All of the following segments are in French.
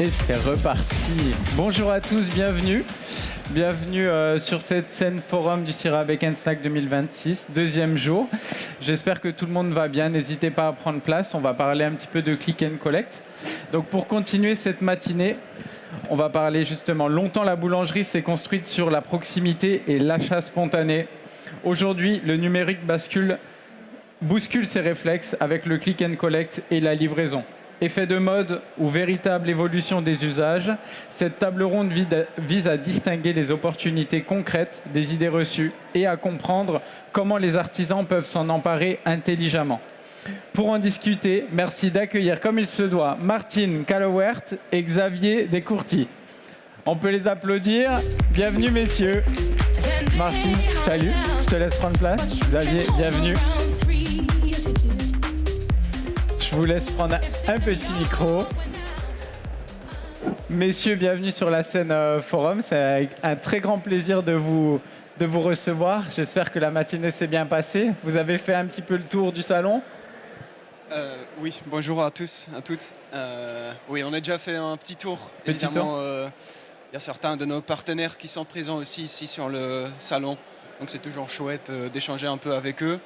Et c'est reparti. Bonjour à tous, bienvenue. Bienvenue sur cette scène forum du Sira Bake & Snack 2026, deuxième jour. J'espère que tout le monde va bien. N'hésitez pas à prendre place. On va parler un petit peu de click and collect. Donc pour continuer cette matinée, on va parler justement. Longtemps, la boulangerie s'est construite sur la proximité et l'achat spontané. Aujourd'hui, le numérique bouscule ses réflexes avec le click and collect et la livraison. Effet de mode ou véritable évolution des usages, cette table ronde vise à distinguer les opportunités concrètes des idées reçues et à comprendre comment les artisans peuvent s'en emparer intelligemment. Pour en discuter, merci d'accueillir comme il se doit Martine Callowert et Xavier Descourtis. On peut les applaudir. Bienvenue messieurs. Martine, salut, je te laisse prendre place. Xavier, bienvenue. Je vous laisse prendre un petit micro. Messieurs, bienvenue sur la scène forum. C'est un très grand plaisir de vous recevoir. J'espère que la matinée s'est bien passée. Vous avez fait un petit peu le tour du salon ? Oui, bonjour à tous, à toutes. Oui, on a déjà fait un petit tour. Il y a certains de nos partenaires qui sont présents aussi ici sur le salon. Donc c'est toujours chouette d'échanger un peu avec eux.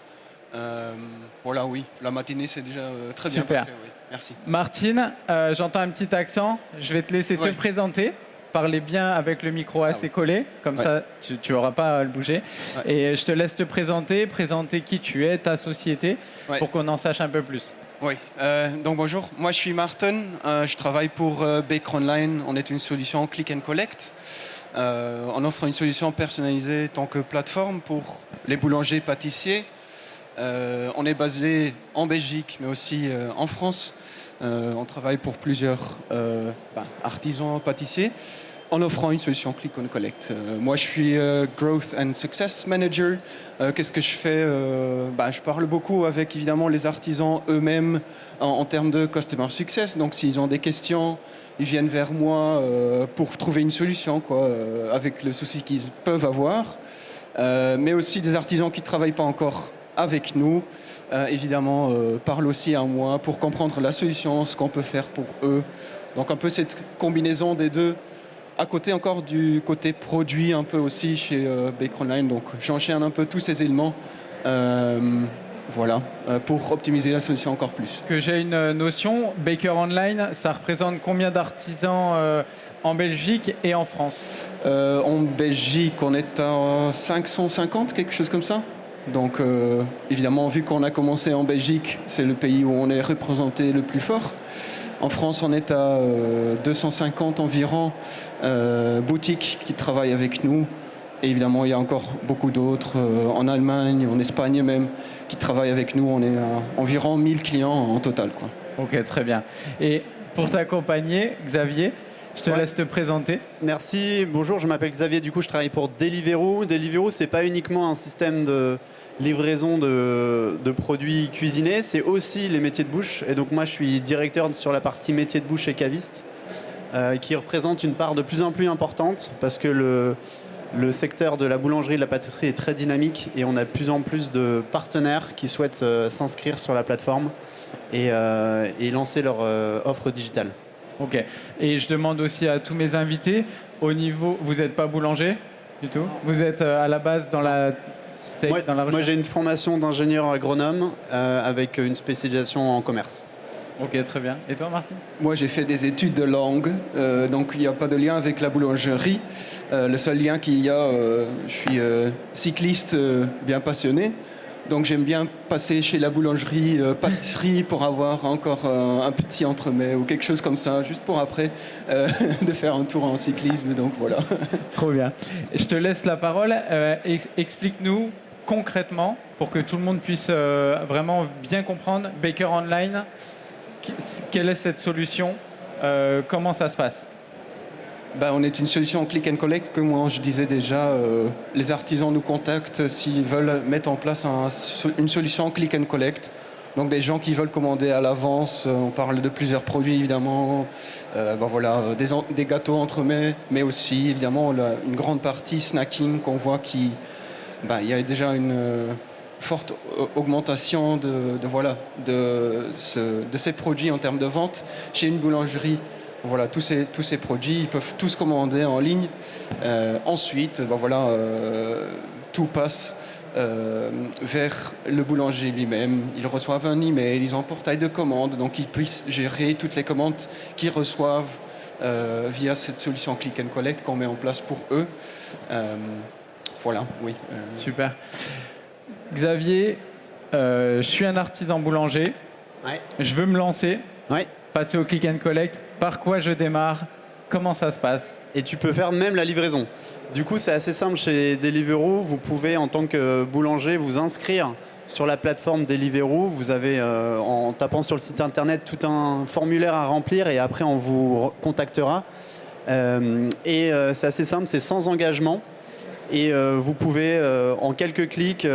Voilà, oui, la matinée s'est déjà très bien passée. Oui. Merci. Martine, j'entends un petit accent. Je vais te laisser te présenter. Parlez bien avec le micro assez collé, comme ça tu n'auras pas à le bouger. Ouais. Et je te laisse te présenter qui tu es, ta société, pour qu'on en sache un peu plus. Oui, donc bonjour, moi je suis Martin, je travaille pour Bake Online. On est une solution click and collect. On offre une solution personnalisée en tant que plateforme pour les boulangers pâtissiers. On est basé en Belgique, mais aussi en France. On travaille pour plusieurs artisans pâtissiers en offrant une solution click and collect. Moi, je suis Growth and Success Manager. Qu'est-ce que je fais ? Je parle beaucoup avec évidemment les artisans eux-mêmes en termes de Customer Success. Donc, s'ils ont des questions, ils viennent vers moi pour trouver une solution avec le souci qu'ils peuvent avoir. Mais aussi des artisans qui ne travaillent pas encore avec nous, évidemment, parlent aussi à moi pour comprendre la solution, ce qu'on peut faire pour eux. Donc un peu cette combinaison des deux, à côté encore du côté produit un peu aussi chez Bake Online. Donc j'enchaîne un peu tous ces éléments pour optimiser la solution encore plus. Que j'ai une notion, Baker Online, ça représente combien d'artisans en Belgique et en France ? En Belgique, on est à 550, quelque chose comme ça. Donc évidemment, vu qu'on a commencé en Belgique, c'est le pays où on est représenté le plus fort. En France, on est à 250 environ boutiques qui travaillent avec nous. Et évidemment, il y a encore beaucoup d'autres en Allemagne, en Espagne même, qui travaillent avec nous. On est à environ 1000 clients en total. Ok, très bien. Et pour t'accompagner, Xavier, je te laisse te présenter. Merci, bonjour, je m'appelle Xavier, du coup je travaille pour Deliveroo. Deliveroo, c'est pas uniquement un système de livraison de produits cuisinés, c'est aussi les métiers de bouche. Et donc moi je suis directeur sur la partie métiers de bouche et caviste, qui représente une part de plus en plus importante parce que le secteur de la boulangerie et de la pâtisserie est très dynamique et on a de plus en plus de partenaires qui souhaitent s'inscrire sur la plateforme et lancer leur offre digitale. Ok. Et je demande aussi à tous mes invités, au niveau, vous n'êtes pas boulanger du tout ? Vous êtes à la base dans la tech, dans la recherche ? Moi, j'ai une formation d'ingénieur agronome avec une spécialisation en commerce. Ok, très bien. Et toi, Martine ? Moi, j'ai fait des études de langue, donc il n'y a pas de lien avec la boulangerie. Le seul lien qu'il y a, je suis cycliste bien passionné. Donc j'aime bien passer chez la boulangerie, pâtisserie pour avoir encore un petit entremets ou quelque chose comme ça, juste pour après de faire un tour en cyclisme. Donc voilà. Trop bien. Je te laisse la parole. Explique-nous concrètement, pour que tout le monde puisse vraiment bien comprendre, Baker Online, quelle est cette solution ? Comment ça se passe ? On est une solution click and collect, comme moi je disais déjà. Les artisans nous contactent s'ils veulent mettre en place une solution click and collect. Donc des gens qui veulent commander à l'avance, on parle de plusieurs produits évidemment, des gâteaux entremets, mais aussi évidemment une grande partie snacking qu'on voit il y a déjà une forte augmentation de ces produits en termes de vente chez une boulangerie. Voilà, tous ces produits, ils peuvent tous commander en ligne. Ensuite, tout passe vers le boulanger lui-même. Ils reçoivent un email, ils ont un portail de commandes, donc ils puissent gérer toutes les commandes qu'ils reçoivent via cette solution Click and Collect qu'on met en place pour eux. Voilà, oui. Super. Xavier, je suis un artisan boulanger. Ouais. Je veux me lancer, Ouais. passer au Click and Collect. Par quoi je démarre? Comment ça se passe? Et tu peux faire même la livraison. Du coup, c'est assez simple chez Deliveroo. Vous pouvez, en tant que boulanger, vous inscrire sur la plateforme Deliveroo. Vous avez, en tapant sur le site internet, tout un formulaire à remplir et après, on vous contactera. C'est assez simple, c'est sans engagement. Et vous pouvez, en quelques clics,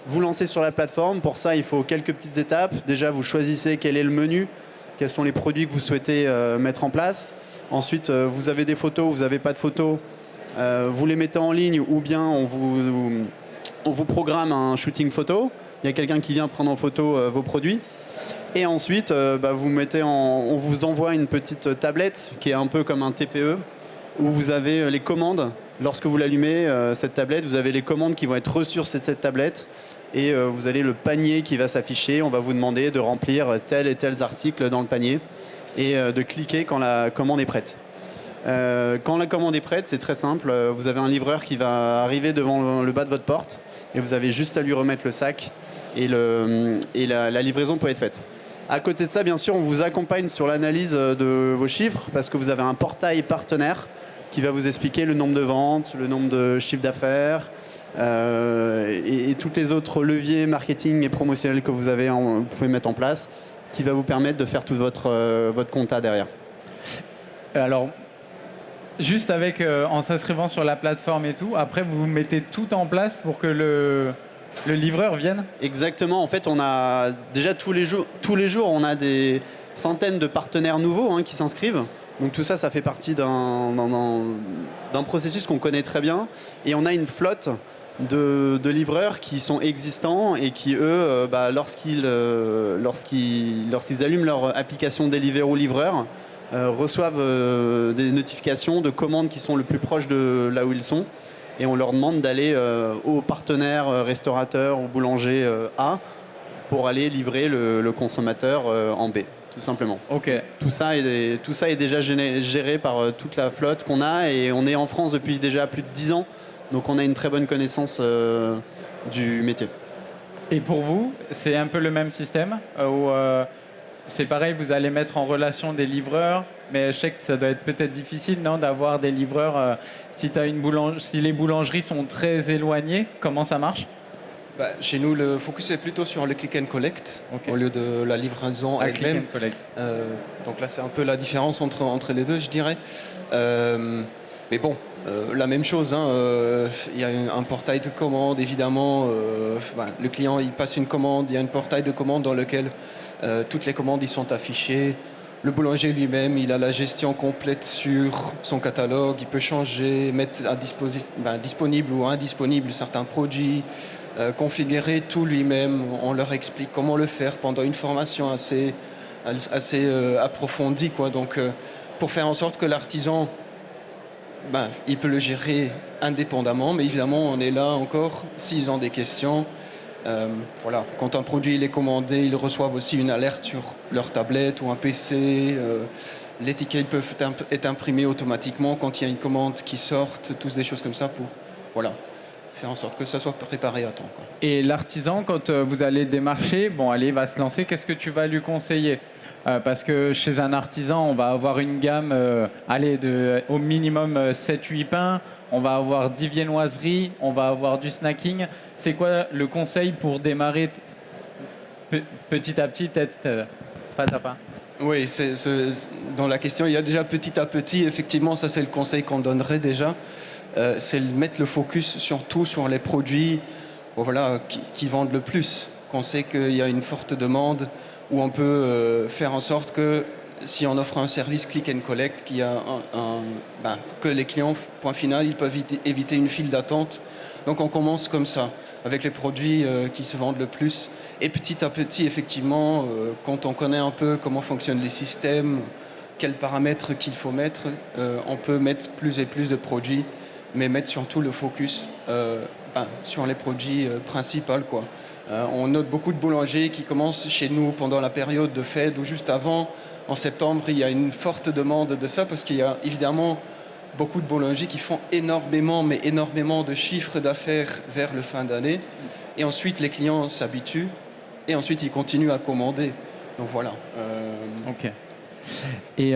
vous lancer sur la plateforme. Pour ça, il faut quelques petites étapes. Déjà, vous choisissez quel est le menu, quels sont les produits que vous souhaitez mettre en place. Ensuite, vous avez des photos, vous n'avez pas de photos. Vous les mettez en ligne ou bien on vous programme un shooting photo. Il y a quelqu'un qui vient prendre en photo vos produits. Et ensuite, on vous envoie une petite tablette qui est un peu comme un TPE où vous avez les commandes. Lorsque vous l'allumez, cette tablette, vous avez les commandes qui vont être reçues sur cette tablette et vous avez le panier qui va s'afficher. On va vous demander de remplir tel et tel article dans le panier et de cliquer quand la commande est prête. Quand la commande est prête, c'est très simple. Vous avez un livreur qui va arriver devant le bas de votre porte et vous avez juste à lui remettre le sac et la livraison peut être faite. À côté de ça, bien sûr, on vous accompagne sur l'analyse de vos chiffres parce que vous avez un portail partenaire qui va vous expliquer le nombre de ventes, le nombre de chiffres d'affaires et tous les autres leviers marketing et promotionnels que vous pouvez mettre en place qui va vous permettre de faire tout votre compta derrière. Alors, juste en s'inscrivant sur la plateforme et tout, après vous mettez tout en place pour que le livreur vienne? Exactement. En fait, on a déjà tous les jours, on a des centaines de partenaires nouveaux qui s'inscrivent. Donc tout ça, ça fait partie d'un processus qu'on connaît très bien. Et on a une flotte de livreurs qui sont existants et qui, eux, lorsqu'ils allument leur application Deliveroo Livreur, reçoivent des notifications de commandes qui sont le plus proches de là où ils sont. Et on leur demande d'aller au partenaire restaurateur ou boulanger A pour aller livrer le consommateur en B, tout simplement. Ok. Tout ça est déjà géré par toute la flotte qu'on a et on est en France depuis déjà plus de 10 ans. Donc on a une très bonne connaissance du métier. Et pour vous, c'est un peu le même système où c'est pareil, vous allez mettre en relation des livreurs, mais je sais que ça doit être peut-être difficile, non, d'avoir des livreurs si les boulangeries sont très éloignées, comment ça marche? Chez nous, le focus est plutôt sur le click and collect au lieu de la livraison elle-même. Donc là, c'est un peu la différence entre les deux, je dirais. Mais bon, la même chose. Il y a un portail de commande, évidemment. Le client, il passe une commande. Il y a un portail de commande dans lequel toutes les commandes y sont affichées. Le boulanger lui-même, il a la gestion complète sur son catalogue. Il peut changer, mettre disponible ou indisponible certains produits, configurer tout lui-même. On leur explique comment le faire pendant une formation assez approfondie, quoi. Donc, pour faire en sorte que l'artisan, il peut le gérer indépendamment. Mais évidemment, on est là encore s'ils ont des questions. Quand un produit il est commandé, ils reçoivent aussi une alerte sur leur tablette ou un PC. L'étiquette peut être imprimée automatiquement quand il y a une commande qui sort, tous des choses comme ça pour faire en sorte que ça soit préparé à temps, quoi. Et l'artisan, quand vous allez démarcher, il va se lancer, qu'est-ce que tu vas lui conseiller? Parce que chez un artisan, on va avoir une gamme au minimum 7-8 pains, on va avoir 10 viennoiseries, on va avoir du snacking. C'est quoi le conseil pour démarrer petit à petit, peut-être pas à pas? Oui, dans la question, il y a déjà petit à petit. Effectivement, ça c'est le conseil qu'on donnerait déjà. C'est mettre le focus surtout sur les produits qui vendent le plus. Qu'on sait qu'il y a une forte demande, où on peut faire en sorte que si on offre un service click and collect, que les clients, point final, ils peuvent éviter une file d'attente. Donc on commence comme ça, avec les produits qui se vendent le plus. Et petit à petit, effectivement, quand on connaît un peu comment fonctionnent les systèmes, quels paramètres qu'il faut mettre. On peut mettre plus et plus de produits, mais mettre surtout le focus sur les produits principaux, quoi. On note beaucoup de boulangers qui commencent chez nous pendant la période de fête ou juste avant. En septembre, il y a une forte demande de ça parce qu'il y a évidemment beaucoup de boulangers qui font énormément, mais énormément de chiffres d'affaires vers le fin d'année. Et ensuite, les clients s'habituent et ensuite, ils continuent à commander. Donc voilà. Ok. Et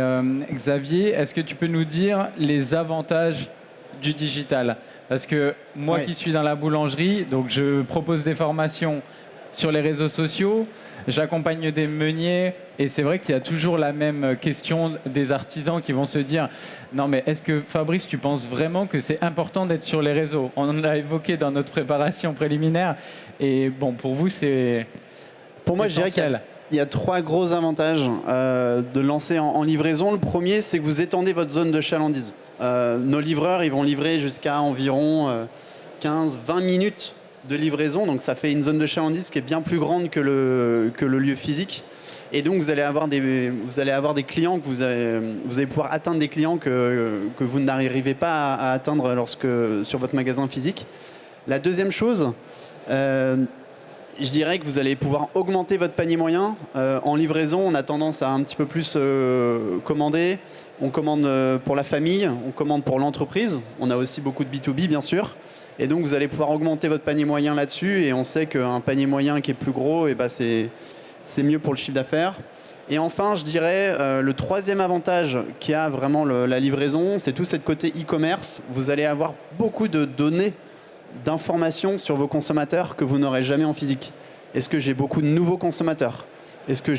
Xavier, est-ce que tu peux nous dire les avantages du digital? Parce que moi qui suis dans la boulangerie, donc je propose des formations sur les réseaux sociaux, j'accompagne des meuniers et c'est vrai qu'il y a toujours la même question des artisans qui vont se dire non mais est-ce que Fabrice tu penses vraiment que c'est important d'être sur les réseaux? On en a évoqué dans notre préparation préliminaire et bon pour vous c'est pour moi essentiel. Je dirais qu'il y a 3 gros avantages de lancer en livraison. Le premier c'est que vous étendez votre zone de chalandise. Nos livreurs ils vont livrer jusqu'à environ 15-20 minutes de livraison, donc ça fait une zone de chalandise qui est bien plus grande que le lieu physique. Et donc vous allez avoir des clients que vous allez pouvoir atteindre des clients que vous n'arrivez pas à atteindre sur votre magasin physique. La deuxième chose, je dirais que vous allez pouvoir augmenter votre panier moyen. En livraison, on a tendance à un petit peu plus commander. On commande pour la famille, on commande pour l'entreprise. On a aussi beaucoup de B2B, bien sûr. Et donc, vous allez pouvoir augmenter votre panier moyen là-dessus. Et on sait qu'un panier moyen qui est plus gros, c'est mieux pour le chiffre d'affaires. Et enfin, je dirais, le troisième avantage qu'il y a vraiment la livraison, c'est tout ce côté e-commerce. Vous allez avoir beaucoup de données, d'informations sur vos consommateurs que vous n'aurez jamais en physique. Est-ce que j'ai beaucoup de nouveaux consommateurs? Est-ce que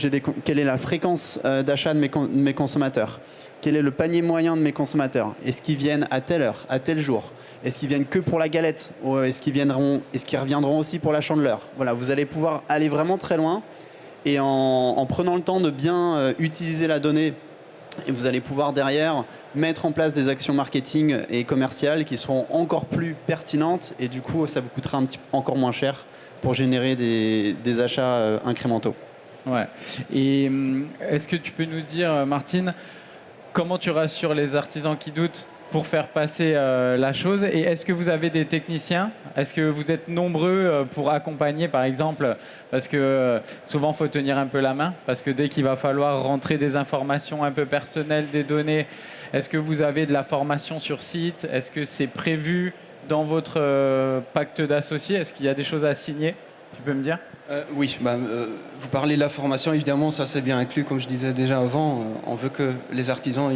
quelle est la fréquence d'achat de mes consommateurs? Quel est le panier moyen de mes consommateurs? Est-ce qu'ils viennent à telle heure, à tel jour? Est-ce qu'ils viennent que pour la galette? Ou est-ce qu'ils reviendront aussi pour la chandeleur? Voilà, vous allez pouvoir aller vraiment très loin et en prenant le temps de bien utiliser la donnée, et vous allez pouvoir derrière mettre en place des actions marketing et commerciales qui seront encore plus pertinentes et du coup ça vous coûtera encore moins cher pour générer des achats incrémentaux. Ouais. Et est-ce que tu peux nous dire, Martine, comment tu rassures les artisans qui doutent pour faire passer la chose? Et est-ce que vous avez des techniciens? Est-ce que vous êtes nombreux pour accompagner, par exemple? Parce que souvent, il faut tenir un peu la main. Parce que dès qu'il va falloir rentrer des informations un peu personnelles, des données, est-ce que vous avez de la formation sur site? Est-ce que c'est prévu dans votre pacte d'associés? Est-ce qu'il y a des choses à signer? Tu peux me dire? Oui, vous parlez de la formation, évidemment, ça c'est bien inclus, comme je disais déjà avant. On veut que les artisans,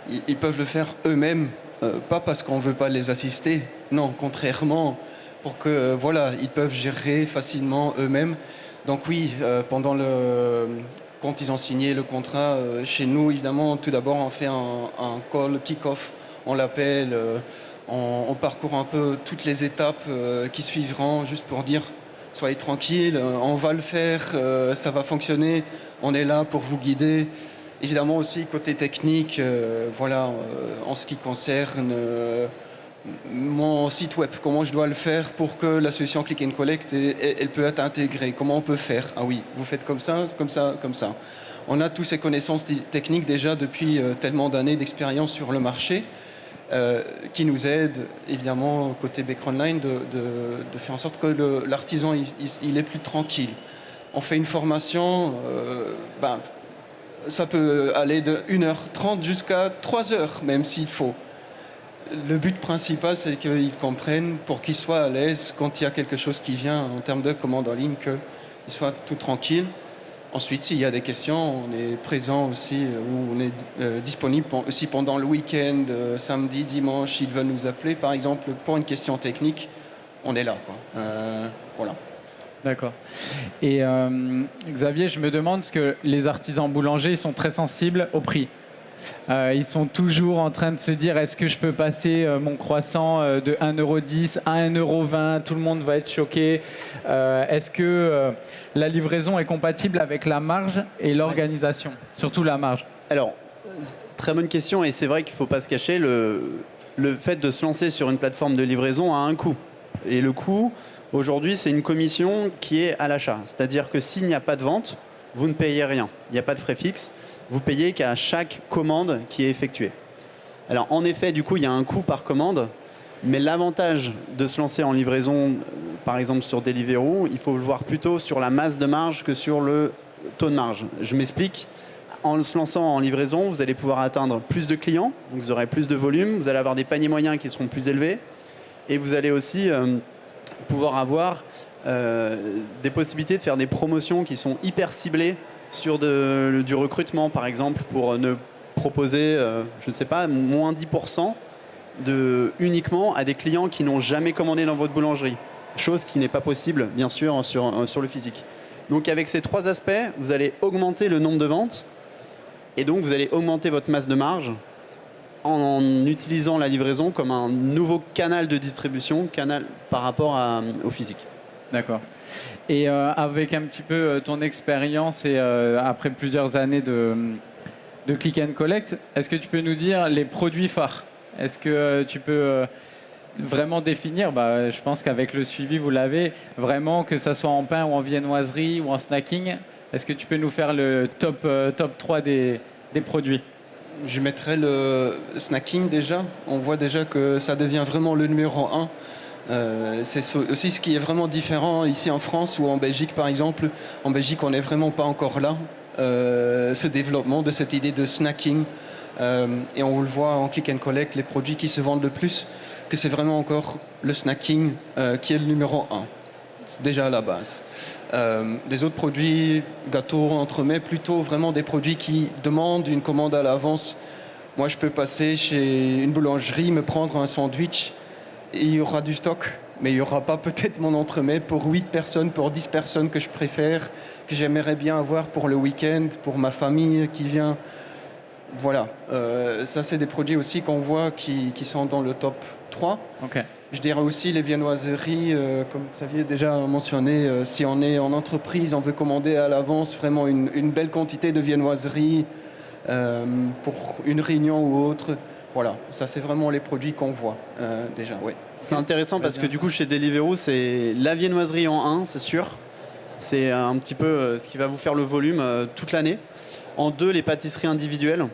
ils peuvent le faire eux-mêmes, pas parce qu'on ne veut pas les assister, non, contrairement, pour que, ils peuvent gérer facilement eux-mêmes. Donc oui, quand ils ont signé le contrat, chez nous, évidemment, tout d'abord, on fait un call kick-off, on l'appelle, on parcourt un peu toutes les étapes qui suivront, juste pour dire soyez tranquille, on va le faire, ça va fonctionner, on est là pour vous guider. Évidemment aussi côté technique, en ce qui concerne mon site web, comment je dois le faire pour que la solution Click and Collect elle peut être intégrée, comment on peut faire. Ah oui, vous faites comme ça, comme ça, comme ça. On a toutes ces connaissances techniques déjà depuis tellement d'années d'expérience sur le marché. Qui nous aide évidemment côté Bakeronline de faire en sorte que l'artisan il est plus tranquille. On fait une formation, ça peut aller de 1h30 jusqu'à 3h même s'il faut. Le but principal c'est qu'ils comprennent pour qu'ils soient à l'aise quand il y a quelque chose qui vient en termes de commande en ligne, qu'ils soient tout tranquilles. Ensuite, s'il y a des questions, on est présent aussi, ou on est disponible aussi pendant le week-end, samedi, dimanche, s'ils veulent nous appeler, par exemple, pour une question technique, on est là, quoi. Voilà. D'accord. Et Xavier, je me demande, parce que les artisans boulangers, ils sont très sensibles au prix. Ils sont toujours en train de se dire est-ce que je peux passer mon croissant de 1,10 € à 1,20 €? Tout le monde va être choqué. Est-ce que la livraison est compatible avec la marge et l'organisation? Surtout la marge. Alors, très bonne question et c'est vrai qu'il ne faut pas se cacher. Le fait de se lancer sur une plateforme de livraison a un coût. Et le coût, aujourd'hui, c'est une commission qui est à l'achat. C'est-à-dire que s'il n'y a pas de vente, vous ne payez rien. Il n'y a pas de frais fixes. vous payez qu'à chaque commande qui est effectuée. Alors en effet, du coup, il y a un coût par commande, mais l'avantage de se lancer en livraison, par exemple sur Deliveroo, il faut le voir plutôt sur la masse de marge que sur le taux de marge. Je m'explique. En se lançant en livraison, vous allez pouvoir atteindre plus de clients, donc vous aurez plus de volume, vous allez avoir des paniers moyens qui seront plus élevés, et vous allez aussi pouvoir avoir des possibilités de faire des promotions qui sont hyper ciblées sur du recrutement, par exemple, pour ne proposer, je ne sais pas, moins 10% uniquement à des clients qui n'ont jamais commandé dans votre boulangerie. Chose qui n'est pas possible, bien sûr, sur le physique. Donc avec ces 3 aspects, vous allez augmenter le nombre de ventes et donc vous allez augmenter votre masse de marge en utilisant la livraison comme un nouveau canal de distribution, par rapport au physique. D'accord. Et avec un petit peu ton expérience et après plusieurs années de click and collect, est-ce que tu peux nous dire les produits phares? Est-ce que tu peux vraiment définir, je pense qu'avec le suivi, vous l'avez, vraiment, que ça soit en pain ou en viennoiserie ou en snacking, est-ce que tu peux nous faire le top 3 des produits? Je mettrais le snacking déjà. On voit déjà que ça devient vraiment le numéro 1. C'est aussi ce qui est vraiment différent ici en France ou en Belgique, par exemple. En Belgique, on n'est vraiment pas encore là. Ce développement de cette idée de snacking. Et on le voit en click and collect, les produits qui se vendent le plus, que c'est vraiment encore le snacking qui est le numéro 1. C'est déjà à la base. Des autres produits, gâteaux, entremets, plutôt vraiment des produits qui demandent une commande à l'avance. Moi, je peux passer chez une boulangerie, me prendre un sandwich, et il y aura du stock, mais il n'y aura pas peut-être mon entremets pour 8 personnes, pour 10 personnes que je préfère, que j'aimerais bien avoir pour le week-end, pour ma famille qui vient. Voilà, ça c'est des produits aussi qu'on voit qui sont dans le top 3. Okay. Je dirais aussi les viennoiseries, comme Xavier a déjà mentionné, si on est en entreprise, on veut commander à l'avance vraiment une belle quantité de viennoiseries pour une réunion ou autre. Voilà, ça c'est vraiment les produits qu'on voit déjà. Ouais. C'est intéressant parce que du coup chez Deliveroo, c'est la viennoiserie en 1, c'est sûr. C'est un petit peu ce qui va vous faire le volume toute l'année. En 2, les pâtisseries individuelles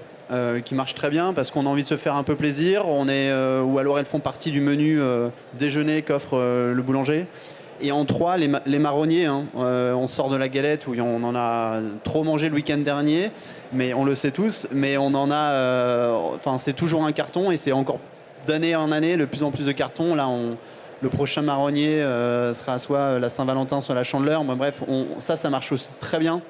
qui marchent très bien parce qu'on a envie de se faire un peu plaisir. Ou alors elles font partie du menu déjeuner qu'offre le boulanger. Et en 3, les marronniers. On sort de la galette où on en a trop mangé le week-end dernier, mais on le sait tous. Mais on en a. C'est toujours un carton et c'est encore d'année en année de plus en plus de cartons. Là, le prochain marronnier sera soit la Saint-Valentin, soit la Chandeleur. Bref, ça marche aussi très bien.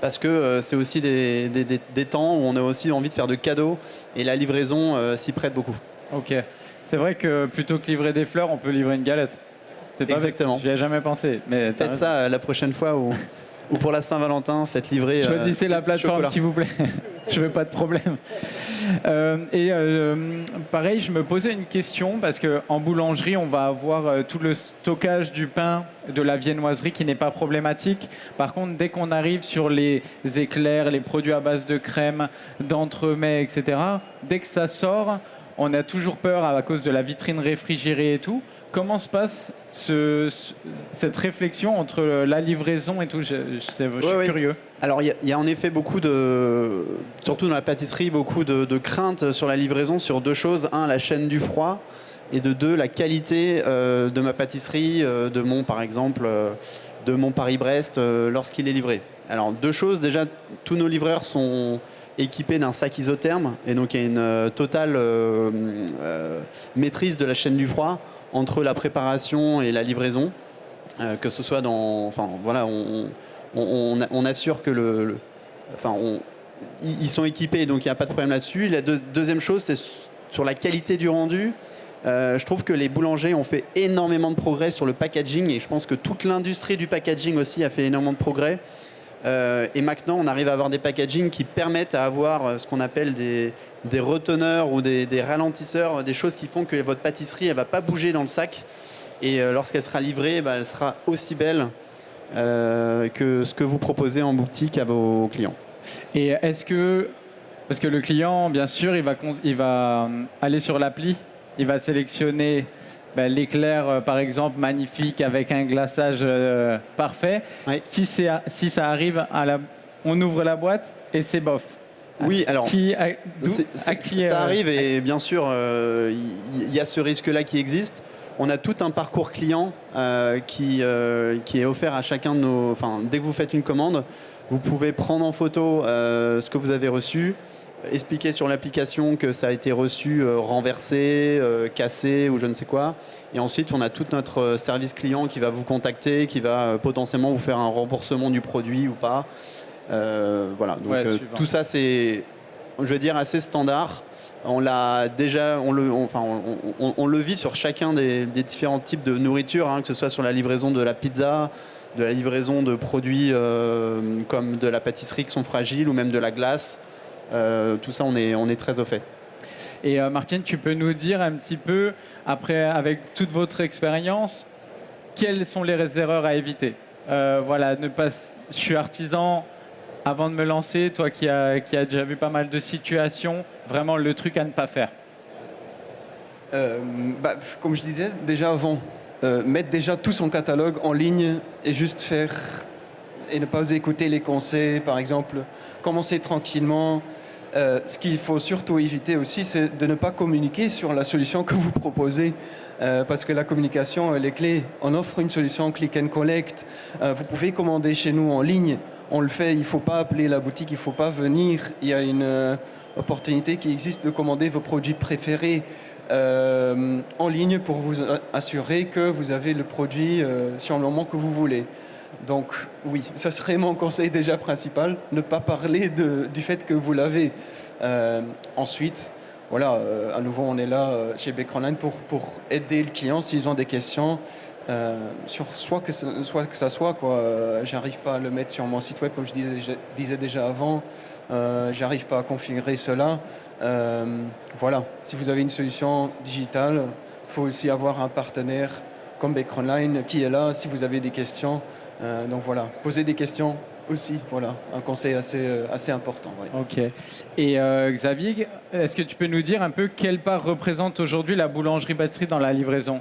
Parce que c'est aussi des temps où on a aussi envie de faire de cadeaux et la livraison s'y prête beaucoup. Ok. C'est vrai que plutôt que livrer des fleurs, on peut livrer une galette. C'est pas exactement. J'y ai jamais pensé. Mais faites ça la prochaine fois ou pour la Saint-Valentin, faites livrer. Choisissez la plateforme chocolat qui vous plaît. Je veux pas de problème. Pareil, je me posais une question parce qu'en boulangerie, on va avoir tout le stockage du pain, de la viennoiserie qui n'est pas problématique. Par contre, dès qu'on arrive sur les éclairs, les produits à base de crème, d'entremets, etc., dès que ça sort, on a toujours peur à cause de la vitrine réfrigérée et tout. Comment se passe cette réflexion entre la livraison et tout? Je suis curieux. Alors, il y a en effet surtout dans la pâtisserie, beaucoup de craintes sur la livraison sur 2 choses. 1, la chaîne du froid. Et de 2, la qualité de ma pâtisserie, par exemple, de mon Paris-Brest lorsqu'il est livré. Alors, 2 choses. Déjà, tous nos livreurs sont équipés d'un sac isotherme. Et donc, il y a une totale maîtrise de la chaîne du froid entre la préparation et la livraison, que ce soit dans... Enfin, voilà, on assure que ils sont équipés, donc il n'y a pas de problème là-dessus. La deuxième chose, c'est sur la qualité du rendu. Je trouve que les boulangers ont fait énormément de progrès sur le packaging et je pense que toute l'industrie du packaging aussi a fait énormément de progrès. Et maintenant, on arrive à avoir des packagings qui permettent à avoir ce qu'on appelle des reteneurs ou des ralentisseurs, des choses qui font que votre pâtisserie elle va pas bouger dans le sac. Et lorsqu'elle sera livrée, elle sera aussi belle que ce que vous proposez en boutique à vos clients. Et est-ce que... Parce que le client, bien sûr, il va aller sur l'appli, il va sélectionner l'éclair, par exemple, magnifique avec un glaçage parfait. Oui. Si ça arrive on ouvre la boîte et c'est bof. Oui, alors À qui ça arrive et bien sûr, il y a ce risque-là qui existe. On a tout un parcours client qui est offert à chacun de nos... Enfin, dès que vous faites une commande, vous pouvez prendre en photo ce que vous avez reçu, expliquer sur l'application que ça a été reçu renversé, cassé ou je ne sais quoi. Et ensuite, on a tout notre service client qui va vous contacter, qui va potentiellement vous faire un remboursement du produit ou pas. Voilà, donc tout ça c'est, je veux dire, assez standard. On l'a déjà, on le vit sur chacun des différents types de nourriture, hein, que ce soit sur la livraison de la pizza, de la livraison de produits comme de la pâtisserie qui sont fragiles ou même de la glace. Tout ça, on est très au fait. Et Martine, tu peux nous dire un petit peu, après, avec toute votre expérience, quelles sont les erreurs à éviter? Voilà, je suis artisan. Avant de me lancer, toi qui as déjà vu pas mal de situations, vraiment le truc à ne pas faire. Comme je disais déjà avant, mettre déjà tout son catalogue en ligne et juste faire et ne pas écouter les conseils, par exemple, commencer tranquillement. Ce qu'il faut surtout éviter aussi, c'est de ne pas communiquer sur la solution que vous proposez. Parce que la communication, elle est clé. On offre une solution click and collect. Vous pouvez commander chez nous en ligne. On le fait, il ne faut pas appeler la boutique, il ne faut pas venir. Il y a une opportunité qui existe de commander vos produits préférés en ligne pour vous assurer que vous avez le produit sur le moment que vous voulez. Donc oui, ça serait mon conseil déjà principal, ne pas parler du fait que vous l'avez. Ensuite, voilà, à nouveau, on est là chez Bakeronline pour aider le client s'ils ont des questions. Sur soit que ça soit quoi, j'arrive pas à le mettre sur mon site web comme je disais déjà avant, j'arrive pas à configurer cela. Voilà, si vous avez une solution digitale, il faut aussi avoir un partenaire comme Bakeronline qui est là si vous avez des questions. Donc voilà, poser des questions aussi, voilà, un conseil assez important. Ouais. Ok. Et Xavier, est-ce que tu peux nous dire un peu quelle part représente aujourd'hui la boulangerie-pâtisserie dans la livraison?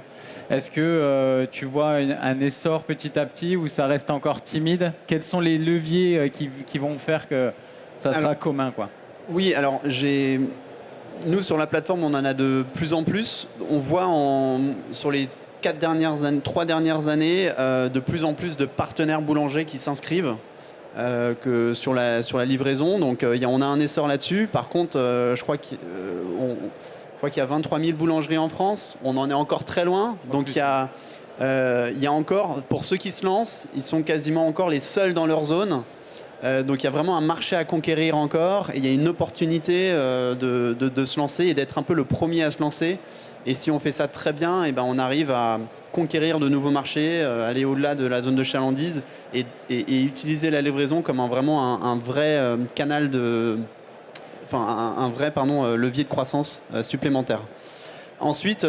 Est-ce que tu vois un essor petit à petit ou ça reste encore timide? Quels sont les leviers qui vont faire que ça sera commun, quoi? Oui, alors nous sur la plateforme, on en a de plus en plus. On voit sur les 3 dernières années de plus en plus de partenaires boulangers qui s'inscrivent. Que sur la livraison, donc on a un essor là-dessus. Par contre, je crois qu'il y a 23 000 boulangeries en France. On en est encore très loin. Donc il y a encore, pour ceux qui se lancent, ils sont quasiment encore les seuls dans leur zone. Donc il y a vraiment un marché à conquérir encore. Et il y a une opportunité de se lancer et d'être un peu le premier à se lancer. Et si on fait ça très bien, et ben on arrive à conquérir de nouveaux marchés, aller au-delà de la zone de chalandise et utiliser la livraison comme vraiment un vrai canal un vrai levier de croissance supplémentaire. Ensuite,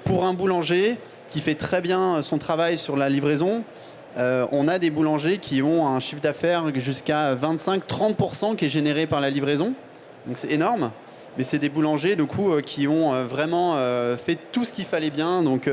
pour un boulanger qui fait très bien son travail sur la livraison, on a des boulangers qui ont un chiffre d'affaires jusqu'à 25-30% qui est généré par la livraison. Donc c'est énorme. Mais c'est des boulangers du coup, qui ont vraiment fait tout ce qu'il fallait bien. Donc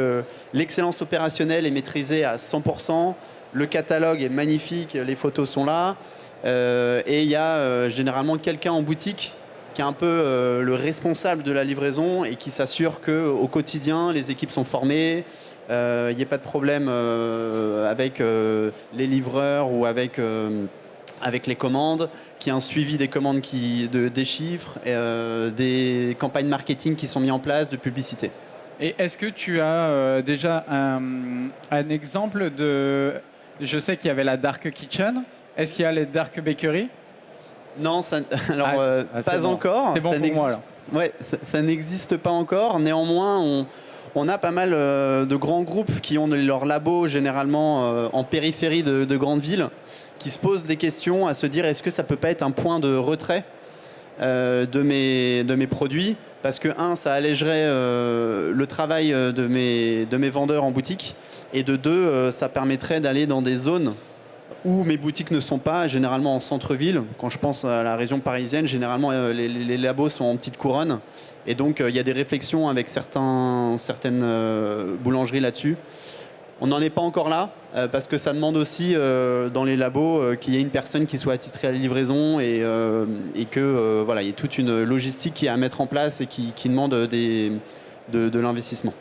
l'excellence opérationnelle est maîtrisée à 100%. Le catalogue est magnifique, les photos sont là. Et il y a généralement quelqu'un en boutique qui est un peu le responsable de la livraison et qui s'assure qu'au quotidien, les équipes sont formées. Il n'y a pas de problème avec les livreurs ou avec les commandes, qu'il y a un suivi des commandes des chiffres, des campagnes marketing qui sont mises en place, de publicité. Et est-ce que tu as déjà un exemple de... Je sais qu'il y avait la Dark Kitchen. Est-ce qu'il y a les Dark Bakery? Non, pas encore. C'est bon pour moi, alors. Ouais, ça n'existe pas encore. Néanmoins, on a pas mal de grands groupes qui ont leur labo généralement en périphérie de grandes villes, qui se posent des questions à se dire est-ce que ça peut pas être un point de retrait de mes produits, parce que ça allégerait le travail de mes vendeurs en boutique, et de deux, ça permettrait d'aller dans des zones où mes boutiques ne sont pas, généralement en centre-ville. Quand je pense à la région parisienne, généralement les labos sont en petite couronne. Et donc il y a des réflexions avec certaines boulangeries là-dessus. On n'en est pas encore là, parce que ça demande aussi dans les labos qu'il y ait une personne qui soit attitrée à la livraison et que voilà, il y ait toute une logistique qui est à mettre en place et qui demande de l'investissement.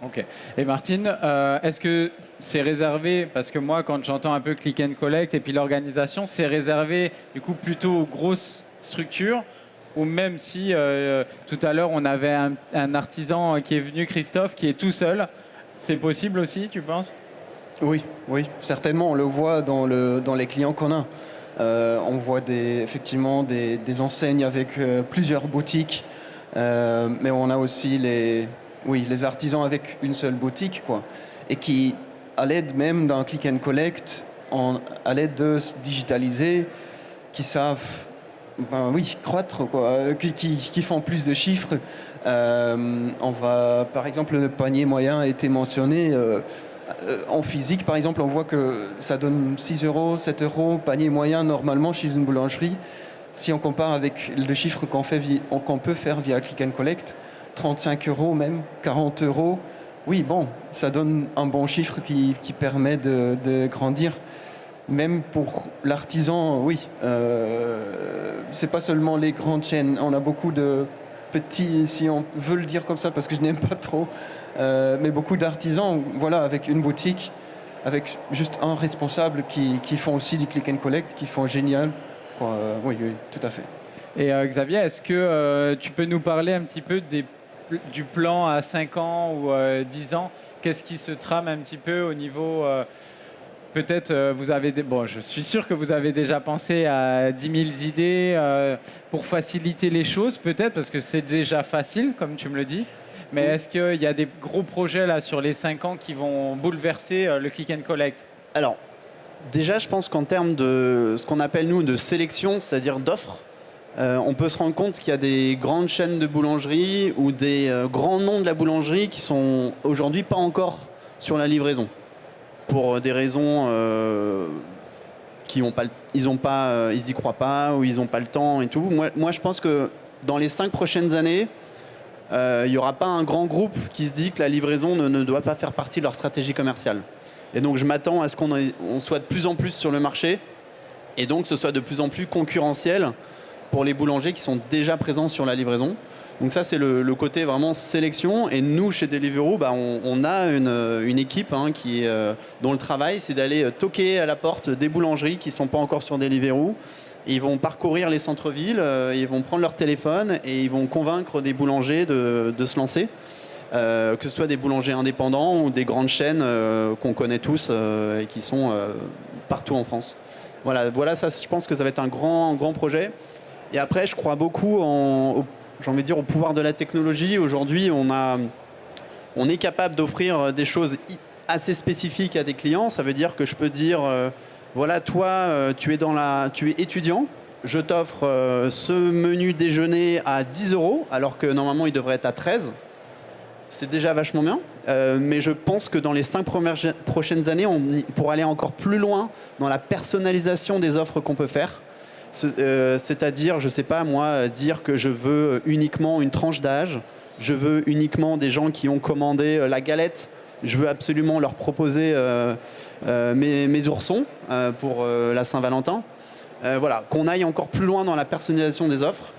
Ok. Et Martine, est-ce que c'est réservé, parce que moi, quand j'entends un peu click and collect et puis l'organisation, c'est réservé du coup plutôt aux grosses structures, ou même si tout à l'heure on avait un artisan qui est venu, Christophe, qui est tout seul, c'est possible aussi, tu penses? Oui, oui, certainement. On le voit dans les clients qu'on a. On voit effectivement des enseignes avec plusieurs boutiques, mais on a aussi les artisans avec une seule boutique, quoi, et qui, à l'aide même d'un click and collect, à l'aide de se digitaliser, qui savent croître, quoi, qui font plus de chiffres. Par exemple, le panier moyen a été mentionné. En physique, par exemple, on voit que ça donne 6 euros, 7 euros, panier moyen normalement chez une boulangerie. Si on compare avec le chiffre qu'on peut faire via click and collect, 35 euros même, 40 euros. Oui, bon, ça donne un bon chiffre qui permet de grandir. Même pour l'artisan, oui. C'est pas seulement les grandes chaînes. On a beaucoup de petits, si on veut le dire comme ça, parce que je n'aime pas trop, mais beaucoup d'artisans, voilà, avec une boutique, avec juste un responsable qui font aussi du click and collect, qui font génial. Oui, tout à fait. Et Xavier, est-ce que tu peux nous parler un petit peu du plan à 5 ans ou 10 ans? Qu'est-ce qui se trame un petit peu au niveau... Peut-être vous avez je suis sûr que vous avez déjà pensé à 10 000 idées pour faciliter les choses, peut-être, parce que c'est déjà facile, comme tu me le dis. Mais est-ce qu'il y a des gros projets là sur les 5 ans qui vont bouleverser le click and collect? Alors, déjà, je pense qu'en termes de ce qu'on appelle, nous, de sélection, c'est-à-dire d'offres, on peut se rendre compte qu'il y a des grandes chaînes de boulangerie ou des grands noms de la boulangerie qui sont aujourd'hui pas encore sur la livraison. Pour des raisons ils y croient pas ou ils n'ont pas le temps et tout. Moi, je pense que dans les 5 prochaines années, il n'y aura pas un grand groupe qui se dit que la livraison ne doit pas faire partie de leur stratégie commerciale. Et donc, je m'attends à ce qu'on soit de plus en plus sur le marché et donc que ce soit de plus en plus concurrentiel pour les boulangers qui sont déjà présents sur la livraison. Donc ça, c'est le côté vraiment sélection. Et nous, chez Deliveroo, on a une équipe dont le travail, c'est d'aller toquer à la porte des boulangeries qui ne sont pas encore sur Deliveroo. Et ils vont parcourir les centres-villes, ils vont prendre leur téléphone et ils vont convaincre des boulangers de se lancer. Que ce soit des boulangers indépendants ou des grandes chaînes qu'on connaît tous et qui sont partout en France. Voilà, ça, je pense que ça va être un grand projet. Et après, je crois beaucoup au pouvoir de la technologie. Aujourd'hui, on est capable d'offrir des choses assez spécifiques à des clients. Ça veut dire que je peux dire, voilà, toi, tu es étudiant, je t'offre ce menu déjeuner à 10 euros, alors que normalement, il devrait être à 13. C'est déjà vachement bien. Mais je pense que dans les 5 prochaines années, pour aller encore plus loin dans la personnalisation des offres qu'on peut faire, c'est-à-dire, je ne sais pas moi, dire que je veux uniquement une tranche d'âge, je veux uniquement des gens qui ont commandé la galette, je veux absolument leur proposer mes oursons pour la Saint-Valentin. Voilà, qu'on aille encore plus loin dans la personnalisation des offres.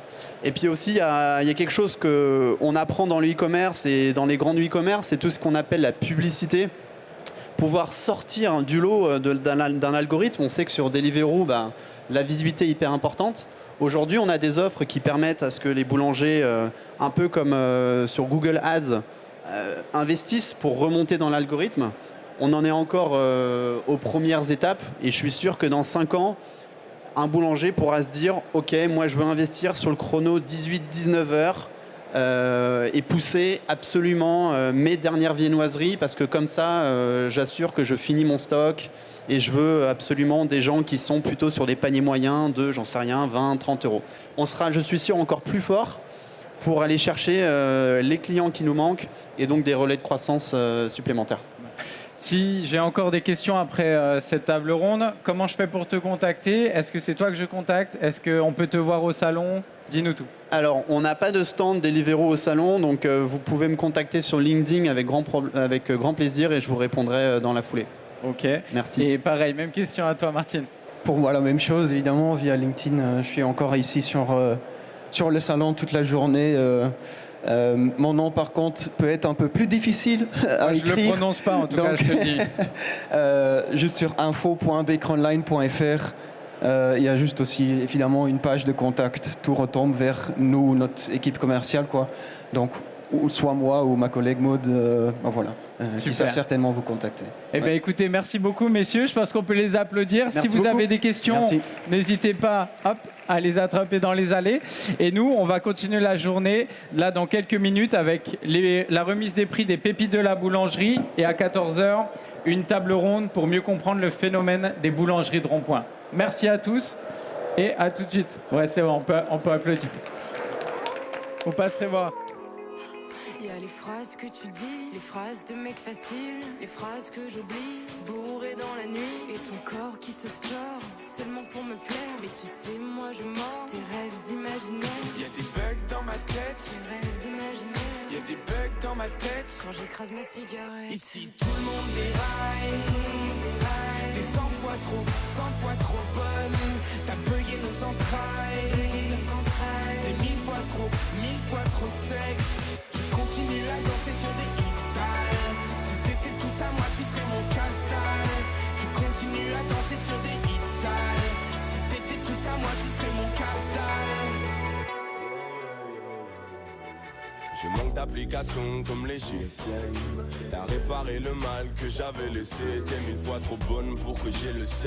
Et puis aussi, il y a quelque chose qu'on apprend dans le e-commerce et dans les grands e-commerce, c'est tout ce qu'on appelle la publicité. Pouvoir sortir du lot d'un algorithme. On sait que sur Deliveroo, la visibilité est hyper importante. Aujourd'hui, on a des offres qui permettent à ce que les boulangers, un peu comme sur Google Ads, investissent pour remonter dans l'algorithme. On en est encore aux premières étapes et je suis sûr que dans 5 ans, un boulanger pourra se dire « Ok, moi je veux investir sur le chrono 18-19 heures et pousser absolument mes dernières viennoiseries parce que comme ça, j'assure que je finis mon stock. » Et je veux absolument des gens qui sont plutôt sur des paniers moyens de, j'en sais rien, 20, 30 euros. On sera, je suis sûr, encore plus fort pour aller chercher les clients qui nous manquent et donc des relais de croissance supplémentaires. Si j'ai encore des questions après cette table ronde, comment je fais pour te contacter? Est-ce que c'est toi que je contacte? Est-ce qu'on peut te voir au salon? Dis-nous tout. Alors, on n'a pas de stand Deliveroo au salon, donc vous pouvez me contacter sur LinkedIn avec grand plaisir et je vous répondrai dans la foulée. Ok. Merci. Et pareil, même question à toi, Martine. Pour moi, la même chose, évidemment, via LinkedIn. Je suis encore ici sur le salon toute la journée. Mon nom, par contre, peut être un peu plus difficile à Je écrire. ne le prononce pas, en tout cas, je te le dis. Juste sur info.bakeronline.fr. Il y a juste aussi, évidemment, une page de contact. Tout retombe vers nous, notre équipe commerciale, quoi. Donc, ou soit moi ou ma collègue Maud, voilà, qui savent certainement vous contacter. Eh bien, écoutez, merci beaucoup, messieurs. Je pense qu'on peut les applaudir. Merci si vous beaucoup. avez des questions, n'hésitez pas à les attraper dans les allées. Et nous, on va continuer la journée, là, dans quelques minutes, avec la remise des prix des pépites de la boulangerie. Et à 14h, une table ronde pour mieux comprendre le phénomène des boulangeries de rond-point. Merci à tous et à tout de suite. Ouais, c'est bon, on peut applaudir. Vous passerez voir. Y a les phrases que tu dis, les phrases de mec facile, les phrases que j'oublie, bourré dans la nuit, et ton corps qui se tord, seulement pour me plaire. Mais tu sais, moi je mords tes rêves imaginaires. Y a des bugs dans ma tête, Tes rêves imaginaires. y a des bugs dans ma tête. Quand j'écrase ma cigarette. Ici tout le monde déraille, t'es 100 fois trop bonne. T'as bugué nos entrailles, t'es 1000 fois trop sexe. Je continue à danser sur des hits sales. Si t'étais tout à moi, tu serais mon casse-dalle. Je continue à danser sur des hits sales. Si t'étais tout à moi, tu serais mon casse-dalle. Je manque d'applications comme les GSM. T'as réparé le mal que j'avais laissé. T'es 1000 fois trop bonne pour que j'ai le seum.